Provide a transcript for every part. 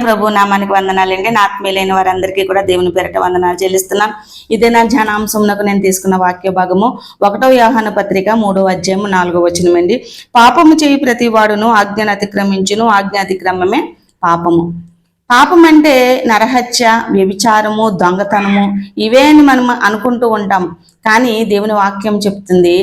ప్రభు నామానికి వందనాలండి. నా ఆత్మీయులైన వారందరికీ కూడా దేవుని పేరిట వందనాలు చెల్లిస్తున్నాను. ఇదే నా ధ్యానాంశమునకు నేను తీసుకున్న వాక్య భాగము 1వ యోహాను పత్రిక 3వ అధ్యాయం 4వ వచనం అండి. పాపము చేయి ప్రతి వాడును ఆజ్ఞను అతిక్రమించును, ఆజ్ఞ అతిక్రమమే పాపము. పాపం అంటే నరహత్య, వ్యభిచారము, దొంగతనము ఇవే అని మనం అనుకుంటూ ఉంటాం. కానీ దేవుని వాక్యం చెప్తుంది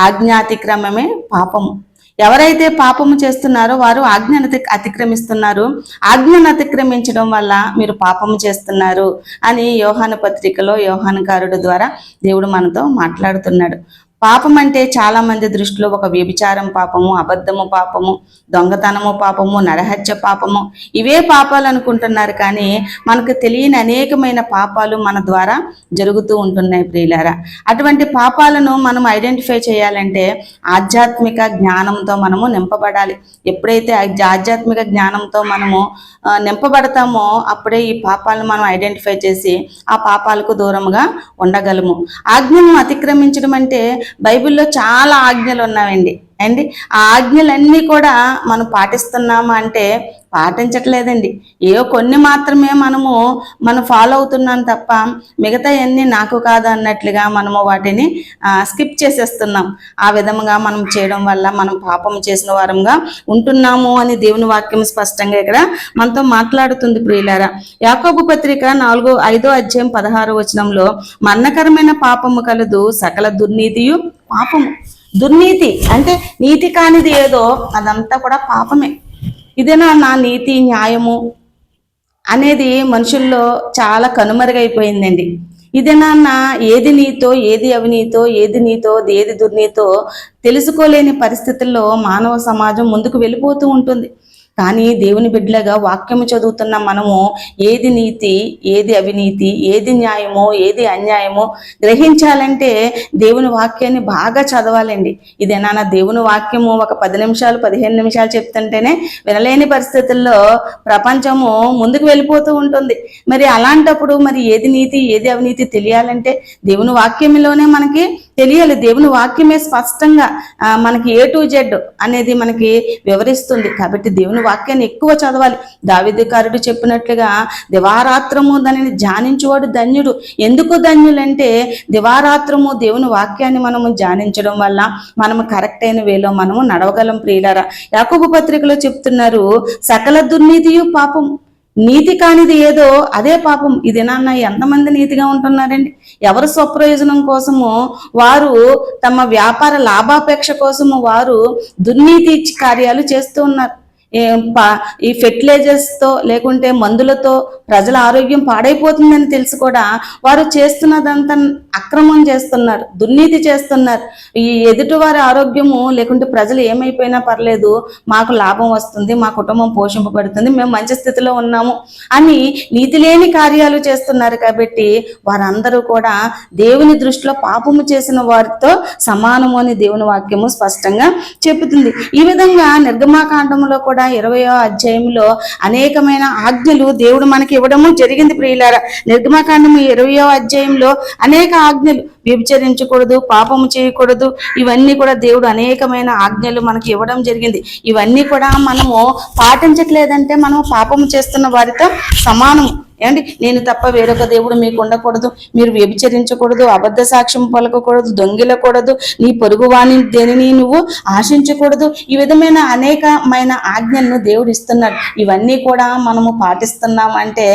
ఆజ్ఞాతిక్రమమే పాపము. ఎవరైతే పాపము చేస్తున్నారో వారు ఆజ్ఞను అతిక్రమిస్తున్నారు. ఆజ్ఞను అతిక్రమించడం వల్ల మీరు పాపము చేస్తున్నారు అని యోహాను పత్రికలో యోహానుకారుడు ద్వారా దేవుడు మనతో మాట్లాడుతున్నాడు. పాపం అంటే చాలా మంది దృష్టిలో ఒక వ్యభిచారం పాపము, అబద్ధము పాపము, దొంగతనము పాపము, నరహత్య పాపము ఇవే పాపాలు అనుకుంటున్నారు. కానీ మనకు తెలియని అనేకమైన పాపాలు మన ద్వారా జరుగుతూ ఉంటున్నాయి ప్రియులారా. అటువంటి పాపాలను మనం ఐడెంటిఫై చేయాలంటే ఆధ్యాత్మిక జ్ఞానంతో మనము నింపబడాలి. ఎప్పుడైతే ఆధ్యాత్మిక జ్ఞానంతో మనము నింపబడతామో అప్పుడే ఈ పాపాలను మనం ఐడెంటిఫై చేసి ఆ పాపాలకు దూరంగా ఉండగలము. ఆజ్ఞను అతిక్రమించడం అంటే బైబిల్లో చాలా ఆజ్ఞలు ఉన్నాయండి. ఆ ఆజ్ఞలన్నీ కూడా మనం పాటిస్తున్నామా అంటే పాటించట్లేదండి. ఏవో కొన్ని మాత్రమే మనం ఫాలో అవుతున్నాం తప్ప మిగతా అన్నీ నాకు కాదు అన్నట్లుగా మనము వాటిని స్కిప్ చేసేస్తున్నాం. ఆ విధంగా మనం చేయడం వల్ల మనం పాపం చేసిన వారంగా ఉంటున్నాము అని దేవుని వాక్యం స్పష్టంగా ఇక్కడ మనతో మాట్లాడుతుంది ప్రియులారా. యాకోబు పత్రిక 5వ అధ్యాయం 16వ వచనంలో మరణకరమైన పాపము కలదు, సకల దుర్నీతియు పాపము. దుర్నీతి అంటే నీతి కానిది ఏదో అదంతా కూడా పాపమే. ఇదేనా నా నీతి న్యాయము అనేది మనుషుల్లో చాలా కనుమరుగైపోయిందండి. ఇదేనా ఏది నీతో ఏది అవినీతో, ఏది నీతో ఏది దుర్నీతో తెలుసుకోలేని పరిస్థితుల్లో మానవ సమాజం ముందుకు వెళ్ళిపోతూ ఉంటుంది. కానీ దేవుని బిడ్డలుగా వాక్యము చదువుతున్న మనము ఏది నీతి, ఏది అవినీతి, ఏది న్యాయమో, ఏది అన్యాయమో గ్రహించాలంటే దేవుని వాక్యాన్ని బాగా చదవాలండి. ఇదేనా దేవుని వాక్యము ఒక 10 నిమిషాలు 15 నిమిషాలు చెప్తుంటేనే వినలేని పరిస్థితుల్లో ప్రపంచము ముందుకు వెళ్ళిపోతూ ఉంటుంది. మరి అలాంటప్పుడు మరి ఏది నీతి ఏది అవినీతి తెలియాలంటే దేవుని వాక్యంలోనే మనకి తెలియాలి. దేవుని వాక్యమే స్పష్టంగా మనకి A to Z అనేది మనకి వివరిస్తుంది. కాబట్టి దేవుని వాక్యాన్ని ఎక్కువ చదవాలి. దావీదుకారుడు చెప్పినట్లుగా దివారాత్రము దానిని ధ్యానించువాడు ధన్యుడు. ఎందుకు ధన్యులంటే దివారాత్రము దేవుని వాక్యాన్ని మనము ధ్యానించడం వల్ల మనము కరెక్ట్ అయిన వేలో మనము నడవగలం ప్రియులారా. యాకోబు పత్రికలో చెప్తున్నారు సకల దుర్నీతియు పాపం. నీతి కానిది ఏదో అదే పాపం. ఇది నాన్న ఎంతమంది నీతిగా ఉంటున్నారండి? ఎవరు స్వప్రయోజనం కోసము వారు తమ వ్యాపార లాభాపేక్ష కోసము వారు దుర్నీతి కార్యాలు చేస్తూ ఉన్నారు. ఈ ఫెర్టిలైజర్స్తో లేకుంటే మందులతో ప్రజల ఆరోగ్యం పాడైపోతుందని తెలిసి కూడా వారు చేస్తున్నదంతా అక్రమం చేస్తున్నారు, దుర్నీతి చేస్తున్నారు. ఈ ఎదుటివారి ఆరోగ్యము లేకుంటే ప్రజలు ఏమైపోయినా పర్లేదు, మాకు లాభం వస్తుంది, మా కుటుంబం పోషింపబడుతుంది, మేము మంచి స్థితిలో ఉన్నాము అని నీతి లేని కార్యాలు చేస్తున్నారు. కాబట్టి వారందరూ కూడా దేవుని దృష్టిలో పాపము చేసిన వారితో సమానము అని దేవుని వాక్యము స్పష్టంగా చెబుతుంది. ఈ విధంగా నిర్గమాకాండంలో కూడా 20వ అధ్యాయంలో అనేకమైన ఆజ్ఞలు దేవుడు మనకి ఇవ్వడము జరిగింది ప్రియులారా. నిర్గమకాండము 20వ అధ్యాయంలో అనేక ఆజ్ఞలు, వ్యభిచరించకూడదు, పాపము చేయకూడదు, ఇవన్నీ కూడా దేవుడు అనేకమైన ఆజ్ఞలు మనకి ఇవ్వడం జరిగింది. ఇవన్నీ కూడా మనము పాటించట్లేదంటే మనం పాపము చేస్తున్న వారితో సమానము. నేను తప్ప వేరొక దేవుడు మీకు ఉండకూడదు, మీరు వ్యభిచరించకూడదు, అబద్ధ సాక్ష్యం పలకకూడదు, దొంగిలకూడదు, నీ పొరుగువాని దేనిని నువ్వు ఆశించకూడదు. ఈ విధమైన అనేకమైన ఆజ్ఞలను దేవుడు ఇస్తున్నాడు. ఇవన్నీ కూడా మనము పాటిస్తున్నామంటే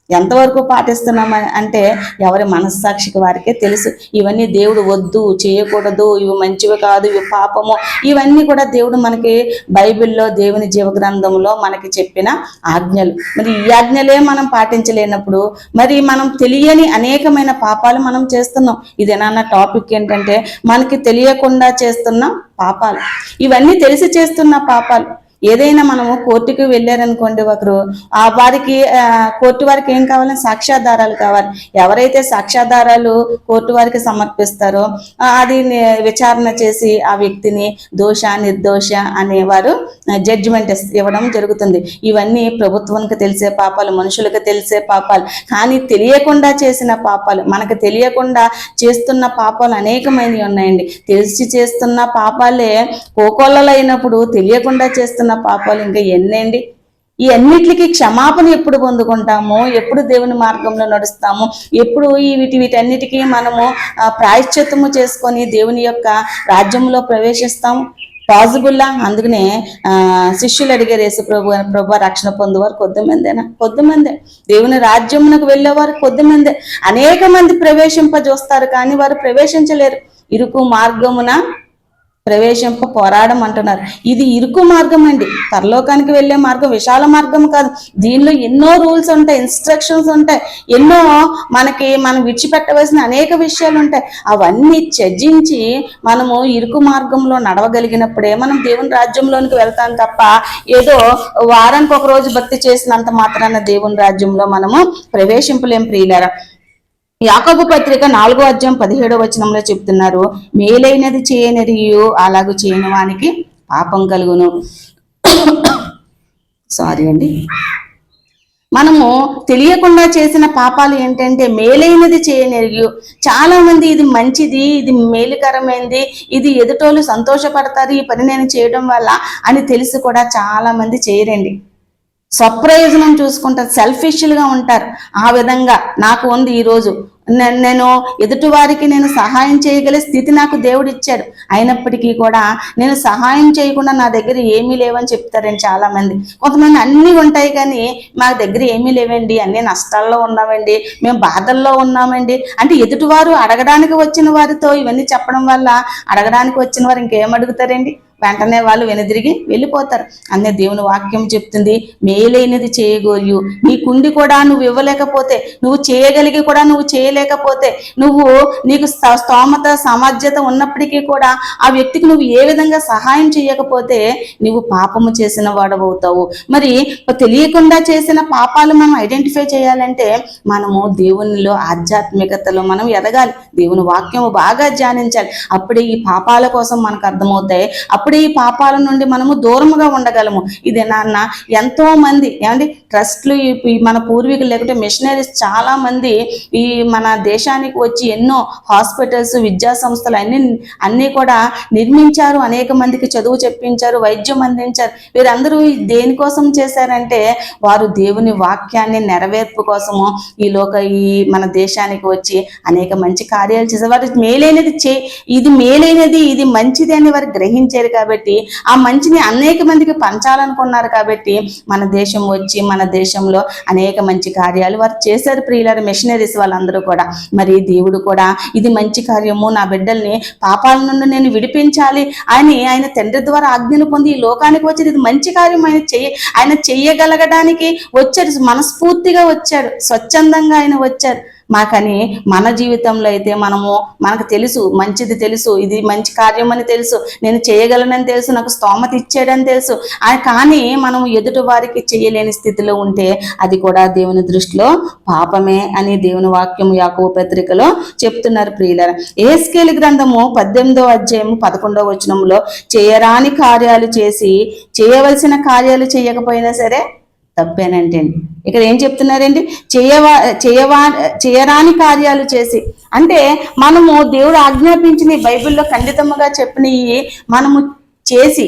ఎంతవరకు పాటిస్తున్నామని అంటే ఎవరి మనస్సాక్షికి వారికే తెలుసు. ఇవన్నీ దేవుడు వద్దు, చేయకూడదు, ఇవి మంచివి కాదు, ఇవి పాపము, ఇవన్నీ కూడా దేవుడు మనకి బైబిల్లో దేవుని జీవగ్రంథంలో మనకి చెప్పిన ఆజ్ఞలు. మరి ఈ ఆజ్ఞలే మనం పాటించలేనప్పుడు మరి మనం తెలియని అనేకమైన పాపాలు మనం చేస్తున్నాం. ఇదేనా టాపిక్ ఏంటంటే మనకి తెలియకుండా చేస్తున్న పాపాలు. ఇవన్నీ తెలిసి చేస్తున్న పాపాలు. ఏదైనా మనము కోర్టుకు వెళ్ళారనుకోండి, ఒకరు కోర్టు వారికి ఏం కావాలని సాక్ష్యాధారాలు కావాలి. ఎవరైతే సాక్ష్యాధారాలు కోర్టు వారికి సమర్పిస్తారో అది విచారణ చేసి ఆ వ్యక్తిని దోష నిర్దోష అనేవారు జడ్జిమెంట్ ఇవ్వడం జరుగుతుంది. ఇవన్నీ ప్రభుత్వానికి తెలిసే పాపాలు, మనుషులకు తెలిసే పాపాలు. కానీ తెలియకుండా చేసిన పాపాలు, మనకు తెలియకుండా చేస్తున్న పాపాలు అనేకమైనవి ఉన్నాయండి. తెలిసి చేస్తున్న పాపాలే కోకొల్లలైనప్పుడు తెలియకుండా చేస్తున్న పాపాలు ఇంకా ఎన్నండి. ఈ అన్నిటికీ క్షమాపణ ఎప్పుడు పొందుకుంటాము, ఎప్పుడు దేవుని మార్గంలో నడుస్తాము, ఎప్పుడు వీటన్నిటికీ మనము ప్రాయశ్చిత్తము చేసుకొని దేవుని యొక్క రాజ్యంలో ప్రవేశిస్తాము? పాజిబుల్లా? అందుకనే శిష్యులు అడిగారు, యేసు ప్రభు రక్షణ పొందేవారు కొద్దిమందేనా? కొద్దిమందే. దేవుని రాజ్యమునకు వెళ్ళేవారు కొద్దిమందే. అనేక మంది ప్రవేశింపజూస్తారు కానీ వారు ప్రవేశించలేరు. ఇరుకు మార్గమున ప్రవేశింప పోరాడం అంటున్నారు. ఇది ఇరుకు మార్గం అండి. పరలోకానికి వెళ్ళే మార్గం విశాల మార్గం కాదు. దీనిలో ఎన్నో రూల్స్ ఉంటాయి, ఇన్స్ట్రక్షన్స్ ఉంటాయి, ఎన్నో మనం విడిచిపెట్టవలసిన అనేక విషయాలు ఉంటాయి. అవన్నీ త్యజించి మనము ఇరుకు మార్గంలో నడవగలిగినప్పుడే మనం దేవుని రాజ్యంలోనికి వెళ్తాం తప్ప ఏదో వారానికి ఒక రోజు భక్తి చేసినంత మాత్రాన దేవుని రాజ్యంలో మనము ప్రవేశింపలేం ప్రియులారా. యాకోబు పత్రిక 4వ అధ్యాయం 17వ వచనంలో చెప్తున్నారు, మేలైనది చేయనరియు అలాగూ చేయని వానికి పాపం కలుగును. సారీ అండి. మనము తెలియకుండా చేసిన పాపాలు ఏంటంటే మేలైనది చేయనరియు. చాలా మంది ఇది మంచిది, ఇది మేలుకరమైనది, ఇది ఎదుటోళ్ళు సంతోషపడతారు ఈ పని నేను చేయడం వల్ల అని తెలిసి కూడా చాలా మంది చేయరండి. స్వప్రయోజనం చూసుకుంటారు, సెల్ఫిష్గా ఉంటారు. ఆ విధంగా నాకు ఉంది ఈరోజు, నేను ఎదుటి వారికి నేను సహాయం చేయగలిగే స్థితి నాకు దేవుడు ఇచ్చాడు. అయినప్పటికీ కూడా నేను సహాయం చేయకుండా నా దగ్గర ఏమీ లేవని చెప్తారండి చాలా మంది. కొంతమంది అన్నీ ఉంటాయి కానీ మా దగ్గర ఏమీ లేవండి, అన్ని నష్టాల్లో ఉన్నామండి, మేము బాధల్లో ఉన్నామండి అంటే ఎదుటివారు అడగడానికి వచ్చిన వారితో ఇవన్నీ చెప్పడం వల్ల అడగడానికి వచ్చిన వారు ఇంకేం అడుగుతారండి? వెంటనే వాళ్ళు వెనుదిరిగి వెళ్ళిపోతారు. అనే దేవుని వాక్యం చెప్తుంది, మేలైనది చేయగోరియు. నీకుండి కూడా నువ్వు ఇవ్వలేకపోతే, నువ్వు చేయగలిగి కూడా నువ్వు చేయలేకపోతే, నీకు స్తోమత సామర్థ్యత ఉన్నప్పటికీ కూడా ఆ వ్యక్తికి నువ్వు ఏ విధంగా సహాయం చేయకపోతే నువ్వు పాపము చేసిన వాడవుతావు. మరి తెలియకుండా చేసిన పాపాలు మనం ఐడెంటిఫై చేయాలంటే మనము దేవునిలో ఆధ్యాత్మికతలో మనం ఎదగాలి, దేవుని వాక్యము బాగా ధ్యానించాలి. అప్పుడే ఈ పాపాల కోసం మనకు అర్థమవుతాయి, అప్పుడే ఈ పాపాల నుండి మనము దూరముగా ఉండగలము. ఇదే నాన్న ఎంతో మంది ఏమంటే ట్రస్ట్లు, మన పూర్వీకులు లేకుంటే మిషనరీస్ చాలా మంది ఈ మన దేశానికి వచ్చి ఎన్నో హాస్పిటల్స్, విద్యా సంస్థలు అన్నీ కూడా నిర్మించారు, అనేక మందికి చదువు చెప్పించారు, వైద్యం అందించారు. వీరందరూ దేనికోసం చేశారంటే వారు దేవుని వాక్యాన్ని నెరవేర్పు కోసము ఈ మన దేశానికి వచ్చి అనేక మంచి కార్యాలు చేశారు. వారు ఇది మేలైనది, ఇది మంచిది అని వారు గ్రహించారు కాబట్టి ఆ మంచిని అనేక మందికి పంచాలనుకున్నారు కాబట్టి మన దేశం వచ్చి మన దేశంలో అనేక మంచి కార్యాలు వారు చేశారు ప్రియులారు, మిషనరీస్ వాళ్ళందరూ కూడా. మరి దేవుడు కూడా ఇది మంచి కార్యము, నా బిడ్డల్ని పాపాల నుండి నేను విడిపించాలి అని ఆయన తండ్రి ద్వారా ఆజ్ఞను పొంది ఈ లోకానికి వచ్చేది ఇది మంచి కార్యం. ఆయన చెయ్యగలగడానికి వచ్చాడు, మనస్ఫూర్తిగా వచ్చాడు, స్వచ్ఛందంగా ఆయన వచ్చారు. మాకని మన జీవితంలో అయితే మనకు తెలుసు, మంచిది తెలుసు, ఇది మంచి కార్యం అని తెలుసు, నేను చేయగలనని తెలుసు, నాకు స్తోమత ఇచ్చాడని తెలుసు. కానీ మనం ఎదుటి వారికి చేయలేని స్థితిలో ఉంటే అది కూడా దేవుని దృష్టిలో పాపమే అని దేవుని వాక్యం యాకోబు పత్రికలో చెప్తున్నారు ప్రియులారా. యెహెజ్కేలు గ్రంథము 18వ అధ్యాయం 11వ వచనంలో చేయరాని కార్యాలు చేసి చేయవలసిన కార్యాలు చేయకపోయినా సరే తప్పేనంటే ఇక్కడ ఏం చెప్తున్నారండి? చేయరాని కార్యాలు చేసి అంటే మనము దేవుడు ఆజ్ఞాపించిన బైబిల్లో ఖండితముగా చెప్పినవి మనము చేసి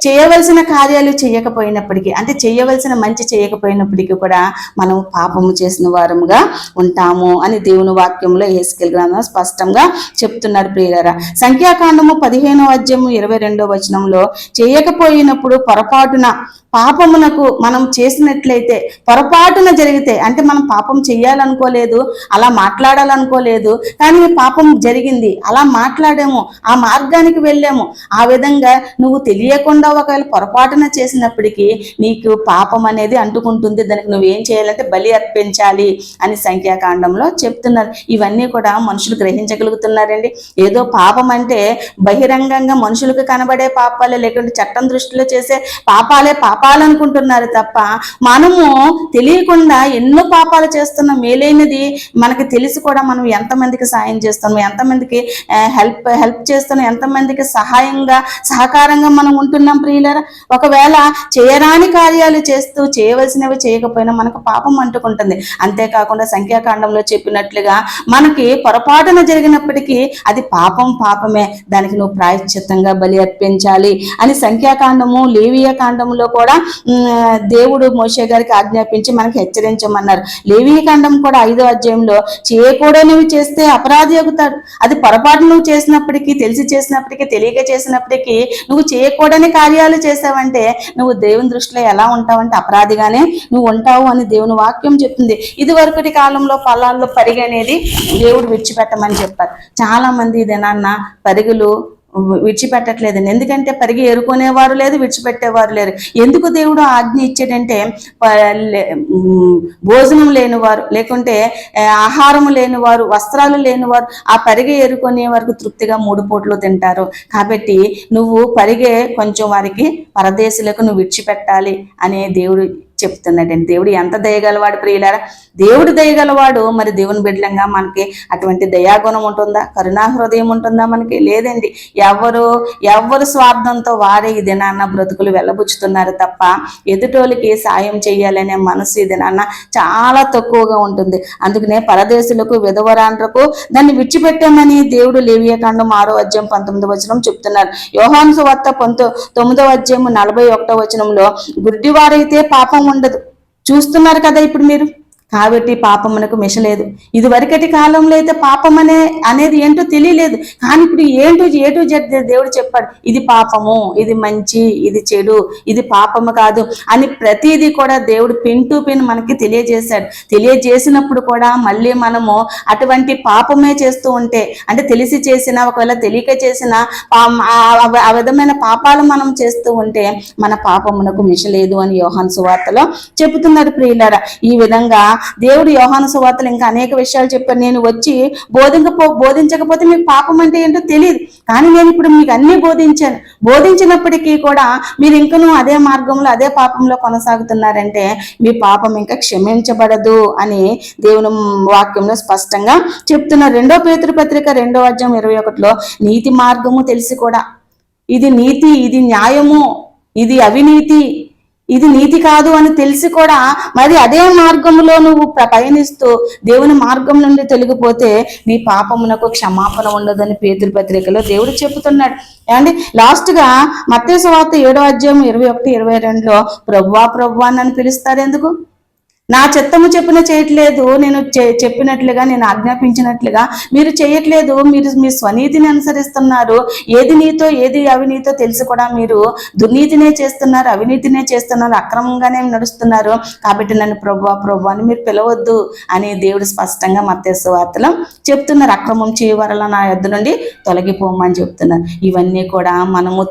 చేయవలసిన కార్యాలు చేయకపోయినప్పటికీ, అంటే చేయవలసిన మంచి చేయకపోయినప్పటికీ కూడా మనం పాపము చేసిన వారముగా ఉంటాము అని దేవుని వాక్యంలో యెహెజ్కేలు గ్రంథం స్పష్టంగా చెప్తున్నారు ప్రియులారా. సంఖ్యాకాండము 15వ అధ్యాయము 22వ వచనంలో చేయకపోయినప్పుడు పొరపాటున పాపమునకు మనం చేసినట్లయితే, పొరపాటున జరిగితే అంటే మనం పాపం చెయ్యాలనుకోలేదు, అలా మాట్లాడాలనుకోలేదు, కానీ పాపం జరిగింది, అలా మాట్లాడాము, ఆ మార్గానికి వెళ్ళాము, ఆ విధంగా నువ్వు తెలియకుండా ఒకవేళ పొరపాటున చేసినప్పటికీ నీకు పాపం అనేది అంటుకుంటుంది. దానికి నువ్వేం చేయాలంటే బలి అర్పించాలి అని సంఖ్యాకాండంలో చెప్తున్నారు. ఇవన్నీ కూడా మనుషులు గ్రహించగలుగుతున్నారండి. ఏదో పాపం అంటే బహిరంగంగా మనుషులకు కనబడే పాపాలే, లేకుంటే చట్టం దృష్టిలో చేసే పాపాలనుకుంటున్నారు తప్ప మనము తెలియకుండా ఎన్నో పాపాలు చేస్తున్నాం. మేలైనది మనకి తెలిసి కూడా మనం ఎంతమందికి సాయం చేస్తున్నాం, ఎంతమందికి హెల్ప్ చేస్తున్నాం, ఎంతమందికి సహాయంగా సహకారంగా బిడ్డలంగా మనం ఉంటున్నాం ప్రియులరా. ఒకవేళ చేయరాని కార్యాలు చేస్తూ చేయవలసినవి చేయకపోయినా మనకు పాపం అంటుకుంటుంది. అంతేకాకుండా సంఖ్యాకాండంలో చెప్పినట్లుగా మనకి పొరపాటున జరిగినప్పటికీ అది పాపమే, దానికి నువ్వు ప్రాయశ్చిత్తంగా బలి అర్పించాలి అని సంఖ్యాకాండము లేవియ కాండములో కూడా దేవుడు మోషే గారికి ఆజ్ఞాపించి మనకి హెచ్చరించమన్నారు. లేవియ కాండం కూడా 5వ అధ్యాయంలో చేయకూడనివి చేస్తే అపరాధి అవుతాడు. అది పొరపాటు నువ్వు చేసినప్పటికీ, తెలిసి చేసినప్పటికీ, తెలియక చేసినప్పటికీ నువ్వు చేయకూడని కార్యాలు చేసావంటే నువ్వు దేవుని దృష్టిలో ఎలా ఉంటావంటే అపరాధిగానే నువ్వు ఉంటావు అని దేవుని వాక్యం చెప్తుంది. ఇది వరకటి కాలంలో పొలాల్లో పరిగె అనేది దేవుడు విడిచిపెట్టమని చెప్పారు. చాలా మంది ఇదేనన్న పరిగులు విడిచిపెట్టట్లేదండి. ఎందుకంటే పరిగి ఏరుకునేవారు లేదు, విడిచిపెట్టేవారు లేరు. ఎందుకు దేవుడు ఆజ్ఞ ఇచ్చాడంటే భోజనం లేనివారు, లేకుంటే ఆహారం లేనివారు, వస్త్రాలు లేనివారు ఆ పరిగె ఏరుకునే వరకు తృప్తిగా 3 పూటలు తింటారు. కాబట్టి నువ్వు పరిగె కొంచెం వారికి పరదేశులకు నువ్వు విడిచిపెట్టాలి అనే దేవుడు చెప్తున్నాడండి. దేవుడు ఎంత దయగలవాడు ప్రియులారా, దేవుడు దయగలవాడు. మరి దేవుని బిడ్డలంగా మనకి అటువంటి దయాగుణం ఉంటుందా, కరుణా హృదయం ఉంటుందా? మనకి లేదండి. ఎవరు స్వార్థంతో వారే ఈ దినాన్న బ్రతుకులు వెళ్ళబుచ్చుతున్నారు తప్ప ఎదుటోళ్ళకి సాయం చేయాలనే మనసు ఈ దినాన్న చాలా తక్కువగా ఉంటుంది. అందుకనే పరదేశులకు, విధవరాండ్రకు దాన్ని విడిచిపెట్టామని దేవుడు లేవియ కాండం 6వ అధ్యాయం 19వ వచనం చెప్తున్నారు. యోహాను సువార్త 9వ అధ్యాయం 41వ వచనంలో గుడ్డివారైతే పాపం ఉండదు, చూస్తున్నారు కదా ఇప్పుడు మీరు, కాబట్టి పాపమునకు మిషలేదు. ఇది వరకటి కాలంలో అయితే పాపం అనేది ఏంటో తెలియలేదు, కానీ ఇప్పుడు ఏటు దేవుడు చెప్పాడు, ఇది పాపము, ఇది మంచి, ఇది చెడు, ఇది పాపము కాదు అని ప్రతిదీ కూడా దేవుడు పిన్ టు పిన్ మనకి తెలియజేశాడు. తెలియజేసినప్పుడు కూడా మళ్ళీ మనము అటువంటి పాపమే చేస్తూ ఉంటే, అంటే తెలిసి చేసినా ఒకవేళ తెలియక చేసినా ఆ విధమైన పాపాలు మనం చేస్తూ ఉంటే మన పాపమునకు మిషలేదు అని యోహాను సువార్తలో చెబుతున్నారు ప్రియులారా. ఈ విధంగా దేవుడు యోహాను సువార్తలో ఇంకా అనేక విషయాలు చెప్పారు. నేను వచ్చి బోధించకపోతే మీకు పాపం అంటే ఏంటో తెలియదు, కానీ నేను ఇప్పుడు మీకు అన్ని బోధించినప్పటికీ కూడా మీరు ఇంకనూ అదే మార్గంలో, అదే పాపంలో కొనసాగుతున్నారంటే మీ పాపం ఇంకా క్షమించబడదు అని దేవుని వాక్యంలో స్పష్టంగా చెప్తున్నారు. 2వ పేతురు పత్రిక 2వ అధ్యాయం 21లో నీతి మార్గము తెలిసి కూడా ఇది నీతి, ఇది న్యాయము, ఇది అవినీతి, ఇది నీతి కాదు అని తెలిసి కూడా మరి అదే మార్గంలో నువ్వు పయనిస్తూ దేవుని మార్గం నుండి తొలగిపోతే నీ పాపమునకు క్షమాపణ ఉండదని పేతురు పత్రికలో దేవుడు చెబుతున్నాడు. ఏమండి, లాస్ట్ గా మత్తయి సువార్త 7వ అధ్యాయం 21, 22లో ప్రభువా నన్ను పిలుస్తారు ఎందుకు? నా చిత్తము చెప్పిన చేయట్లేదు, నేను చెప్పినట్లుగా, నేను ఆజ్ఞాపించినట్లుగా మీరు చేయట్లేదు, మీరు మీ స్వనీతిని అనుసరిస్తున్నారు. ఏది నీతో ఏది అవినీతో తెలిసి కూడా మీరు దుర్నీతినే చేస్తున్నారు, అవినీతినే చేస్తున్నారు, అక్రమంగానే నడుస్తున్నారు. కాబట్టి నన్ను ప్రభువా అని మీరు పిలవద్దు అని దేవుడు స్పష్టంగా మత్తయి సువార్తలో చెప్తున్నారు. అక్రమం చేయవరల నా యొద్ద నుండి తొలగిపోమని చెప్తున్నారు. ఇవన్నీ కూడా మనము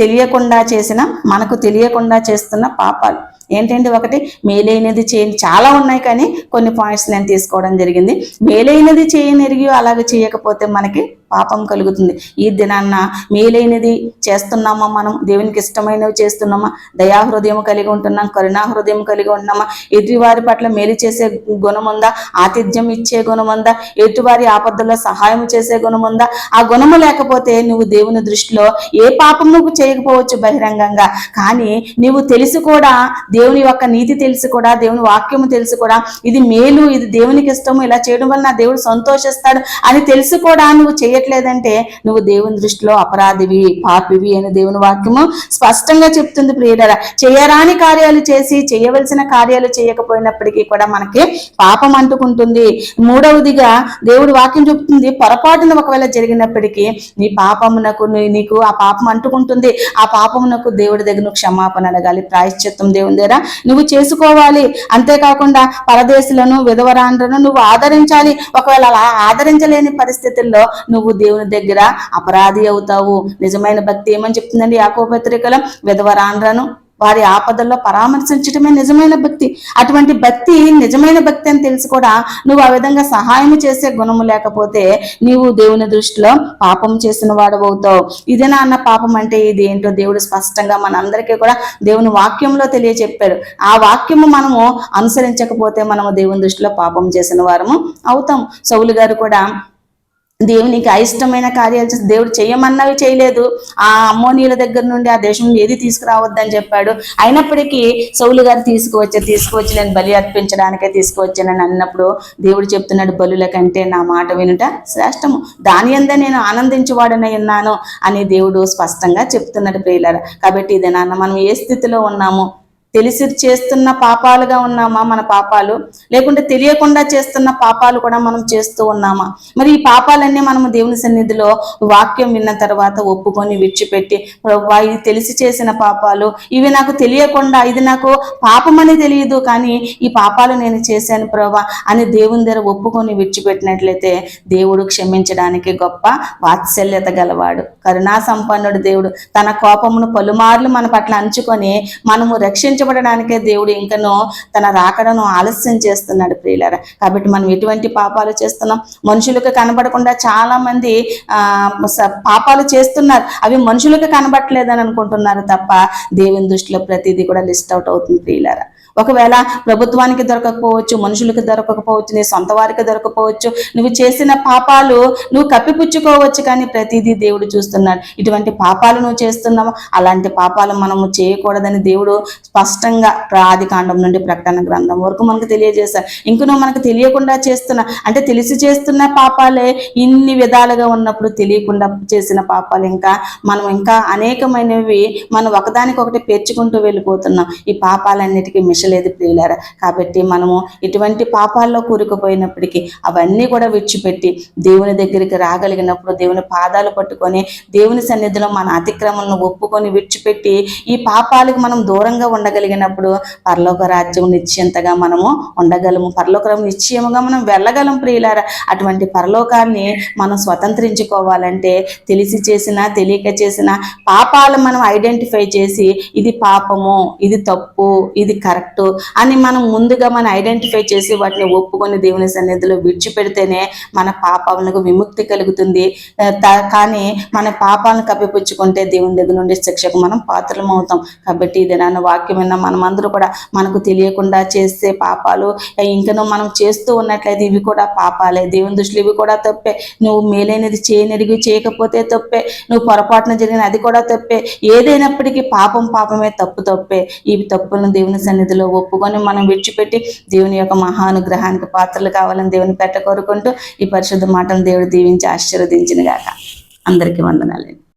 తెలియకుండా చేసిన, మనకు తెలియకుండా చేస్తున్న పాపాలు ఏంటంటే, ఒకటి మేలైనది చేయని, చాలా ఉన్నాయి కానీ కొన్ని పాయింట్స్ నేను తీసుకోవడం జరిగింది. మేలైనది చేయనెరిగి అలాగే చేయకపోతే మనకి పాపం కలుగుతుంది. ఈ దినాన్న మేలైనది చేస్తున్నామా, మనం దేవునికి ఇష్టమైనవి చేస్తున్నామా, దయాహృదయం కలిగి ఉంటున్నాం, కరుణా హృదయం కలిగి ఉంటున్నామా, ఎదుటివారి పట్ల మేలు చేసే గుణం ఉందా, ఆతిథ్యం ఇచ్చే గుణం ఉందా, ఎదుటివారి ఆపదల్లో సహాయం చేసే గుణం ఉందా? ఆ గుణము లేకపోతే నువ్వు దేవుని దృష్టిలో ఏ పాపం నువ్వు చేయకపోవచ్చు బహిరంగంగా, కానీ నువ్వు తెలిసి కూడా, దేవుని యొక్క నీతి తెలిసి కూడా, దేవుని వాక్యము తెలిసి కూడా ఇది మేలు, ఇది దేవునికి ఇష్టము, ఇలా చేయడం వల్ల నా దేవుడు సంతోషిస్తాడు అని తెలిసి కూడా నువ్వు చేయట్లేదంటే నువ్వు దేవుని దృష్టిలో అపరాధివి, పాపివి అని దేవుని వాక్యము స్పష్టంగా చెప్తుంది ప్రియులారా. చేయరాని కార్యాలు చేసి చేయవలసిన కార్యాలు చేయకపోయినప్పటికీ కూడా మనకి పాపం అంటుకుంటుంది. 3వదిగా దేవుడి వాక్యం చెప్తుంది, పొరపాటున ఒకవేళ జరిగినప్పటికీ నీ పాపమునకు నీకు ఆ పాపం అంటుకుంటుంది. ఆ పాపమునకు దేవుడి దగ్గర నువ్వు క్షమాపణ అడగాలి, ప్రాయశ్చిత్తం దేవుని దగ్గర నువ్వు చేసుకోవాలి. అంతేకాకుండా పరదేశులను, విధవరాండ్రను నువ్వు ఆదరించాలి. ఒకవేళ అలా ఆదరించలేని పరిస్థితుల్లో నువ్వు దేవుని దగ్గర అపరాధి అవుతావు. నిజమైన భక్తి ఏమని చెప్తుందండి యాకోబు పత్రికలో, విధవరాండ్రను వారి ఆపదల్లో పరామర్శించడమే నిజమైన భక్తి. అటువంటి భక్తి నిజమైన భక్తి అని తెలిసి కూడా నువ్వు ఆ విధంగా సహాయం చేసే గుణము లేకపోతే నీవు దేవుని దృష్టిలో పాపం చేసిన వాడు అవుతావు. ఇదేనా అన్న పాపం అంటే ఇది ఏంటో దేవుడు స్పష్టంగా మనందరికీ కూడా దేవుని వాక్యంలో తెలియచెప్పాడు. ఆ వాక్యము మనము అనుసరించకపోతే మనము దేవుని దృష్టిలో పాపం చేసిన వారము అవుతాం. సౌలు గారు కూడా దేవునికి అయిష్టమైన కార్యాలు చేసి దేవుడు చేయమన్నవి చేయలేదు. ఆ అమ్మోనీయుల దగ్గర నుండి ఆ దేశం నుండి ఏది తీసుకురావద్దని చెప్పాడు. అయినప్పటికీ సౌలు గారు తీసుకువచ్చి నేను బలి అర్పించడానికే తీసుకువచ్చానని అన్నప్పుడు దేవుడు చెప్తున్నాడు, బలుల కంటే నా మాట వినుట శ్రేష్టము, దాని యందే నేను ఆనందించేవాడనై ఉన్నాను అని దేవుడు స్పష్టంగా చెప్తున్నాడు ప్రియులారా. కాబట్టి ఇది నాన్న మనం ఏ స్థితిలో ఉన్నాము, తెలిసి చేస్తున్న పాపాలుగా ఉన్నామా మన పాపాలు, లేకుంటే తెలియకుండా చేస్తున్న పాపాలు కూడా మనం చేస్తూ ఉన్నామా? మరి ఈ పాపాలన్నీ మనము దేవుని సన్నిధిలో వాక్యం విన్న తర్వాత ఒప్పుకొని విడిచిపెట్టి, ప్రభువా ఇది తెలిసి చేసిన పాపాలు, ఇవి నాకు తెలియకుండా, ఇది నాకు పాపమని తెలియదు కానీ ఈ పాపాలు నేను చేశాను ప్రభువా అని దేవుని దగ్గర ఒప్పుకొని విడిచిపెట్టినట్లయితే దేవుడు క్షమించడానికి గొప్ప వాత్సల్యత గలవాడు, కరుణా సంపన్నుడు దేవుడు. తన కోపమును పలుమార్లు మన పట్ల అంచుకొని మనము రక్షించబడడానికే దేవుడు ఇంకనూ తన రాకడను ఆలస్యం చేస్తున్నాడు ప్రియులారా. కాబట్టి మనం ఎటువంటి పాపాలు చేస్తున్నాం? మనుషులకు కనబడకుండా చాలా మంది పాపాలు చేస్తున్నారు, అవి మనుషులకు కనబడట్లేదని అనుకుంటున్నారు తప్ప దేవుని దృష్టిలో ప్రతిదీ కూడా లిస్ట్ అవుట్ అవుతుంది ప్రియులారా. ఒకవేళ ప్రభుత్వానికి దొరకకపోవచ్చు, మనుషులకు దొరకకపోవచ్చు, నీ సొంత వారికి దొరకపోవచ్చు, నువ్వు చేసిన పాపాలు నువ్వు కప్పిపుచ్చుకోవచ్చు, కానీ ప్రతిదీ దేవుడు చూస్తున్నాడు. ఇటువంటి పాపాలు నువ్వు చేస్తున్నావు, అలాంటి పాపాలు మనము చేయకూడదని దేవుడు స్పష్టంగా ఆదికాండం నుండి ప్రకటన గ్రంథం వరకు మనకు తెలియజేశారు. ఇంక నువ్వు మనకు తెలియకుండా చేస్తున్నా అంటే తెలిసి చేస్తున్న పాపాలే ఇన్ని విధాలుగా ఉన్నప్పుడు తెలియకుండా చేసిన పాపాలు ఇంకా అనేకమైనవి మనం ఒకదానికొకటి పేర్చుకుంటూ వెళ్ళిపోతున్నాం. ఈ పాపాలన్నిటికీ లేదు ప్రియులారా. కాబట్టి మనము ఇటువంటి పాపాల్లో కూరుకుపోయినప్పటికీ అవన్నీ కూడా విడిచిపెట్టి దేవుని దగ్గరికి రాగలిగినప్పుడు, దేవుని పాదాలు పట్టుకొని దేవుని సన్నిధిలో మన అతిక్రమలను ఒప్పుకొని విడిచిపెట్టి ఈ పాపాలకు మనం దూరంగా ఉండగలిగినప్పుడు పరలోక రాజ్యం నిశ్చయంతగా మనము ఉండగలము, పరలోక నిశ్చయముగా మనం వెళ్ళగలం ప్రియులారా. అటువంటి పరలోకాన్ని మనం స్వతంత్రించుకోవాలంటే తెలిసి చేసిన తెలియక చేసిన పాపాలు మనం ఐడెంటిఫై చేసి ఇది పాపము, ఇది తప్పు, ఇది కరెక్ట్ అని మనం ముందుగా మనం ఐడెంటిఫై చేసి వాటిని ఒప్పుకొని దేవుని సన్నిధిలో విడిచిపెడితేనే మన పాపాలకు విముక్తి కలుగుతుంది. కానీ మన పాపాలను కప్పిపుచ్చుకుంటే దేవుని దగ్గర నుండి శిక్షకు మనం పాత్రలం అవుతాం. కాబట్టి ఇది నన్ను వాక్యం విన్న మనమందరూ కూడా మనకు తెలియకుండా చేసే పాపాలు ఇంకనూ మనం చేస్తూ ఉన్నట్లయితే ఇవి కూడా పాపాలే, దేవుని దృష్టిలో ఇవి కూడా తప్పే. నువ్వు మేలైనది చేయనిడివి చేయకపోతే తప్పే, నువ్వు పొరపాటున జరిగిన అది కూడా తప్పే. ఏదైనప్పటికీ పాపమే, తప్పే. ఈ తప్పులను దేవుని సన్నిధిలో ఒప్పుకొని మనం విడిచిపెట్టి దేవుని యొక్క మహానుగ్రహానికి పాత్రలు కావాలని దేవుని కోరుకుంటూ ఈ పరిశుద్ధ మాటలు దేవుడు దీవించి ఆశీర్వదించిన గాక. అందరికీ వందనాలు.